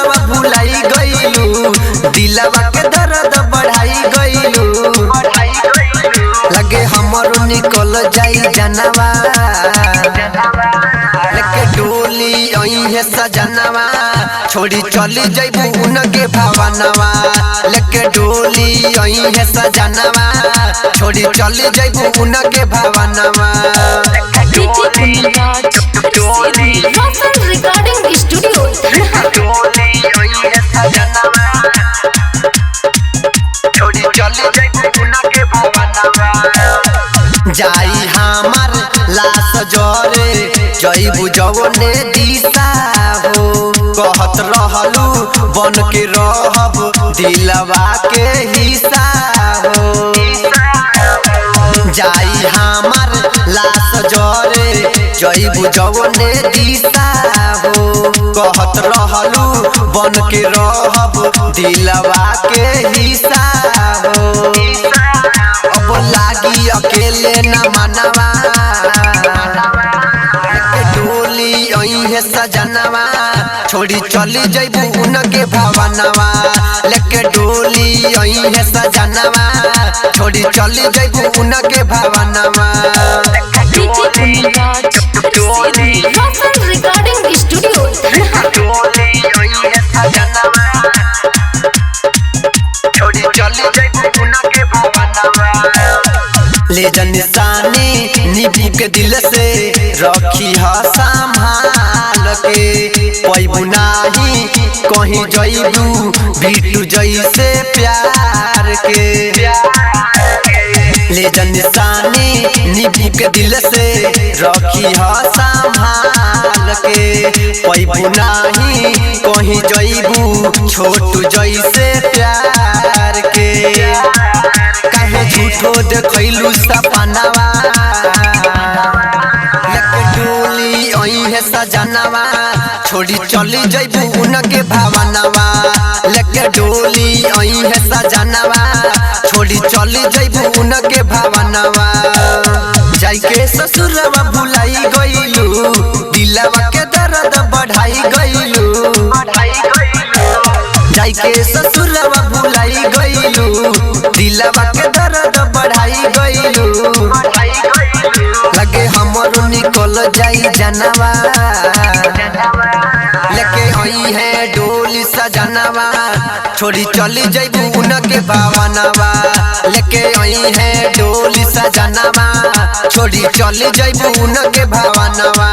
ससुरवा भुलाई गइलू, दिलवा के दर्द बढ़ाई गइलू। लगे हमरो निकल जाई जानवा, लेके डोली अइहे सजनवा, छोड़ी चली जइबू उनके भवनवा। लेके डोली अइहे सजनवा, छोड़ी चली जइबू उनके भवनवा। रिकॉर्डिंग स्टूडियो छोड़ी चली जइबू उनके भवनवा। जाई हमार लाश जरे जइबू जवने दिशा हो, कहत रहलू बन के रहब दिलवा के हिस्सा हो। जाई हमार लाश जरे जइबू जवने दिशा हो, कहत रहलू बन के रहब दिलवा के हिस्सा हो। अब लागी अकेले न मनवा, डोली अइहे सजनवा, छोड़ी चली जइबू उनके भवनवा। लेके डोली अइहे सजनवा, छोड़ी चली जइबू उनके भवनवा। रिकॉर्डिंग स्टूडियो छोड़ी चली जइबू उनके भवनवा। ले जा निशानी निभू के दिल से रखी ह संभाल के, पैबू नाही कहीं जइबू बीटू जैसे प्यार के। ले जा निशानी निभू के दिल से रखी ह संभाल के, पैबू नाही कहीं जइबू छोटू जैसे प्यार के। काहे झूठो देखैलू सपनावा, लेके डोली अइहे सजनवा, छोड़ी चली जइबू उनके भवनवा। लेके डोली अइहे सजनवा, छोड़ी चली जइबू उनके भवनवा। जाइके ससुरवा भुलाई गइलू, दिलवा के दर्द बढ़ाई गइलू। जाइके ससुरवा भुलाई गइलू, दिलवा के दर्द बढ़ाई गइलू। लगे हमरो निकल जाई जानवा, लेके अइहे डोली सजनवा, छोड़ी चली जइबू उनके भवनवा। लेके अइहे डोली सजनवा, छोड़ी चली जइबू उनके भवनवा।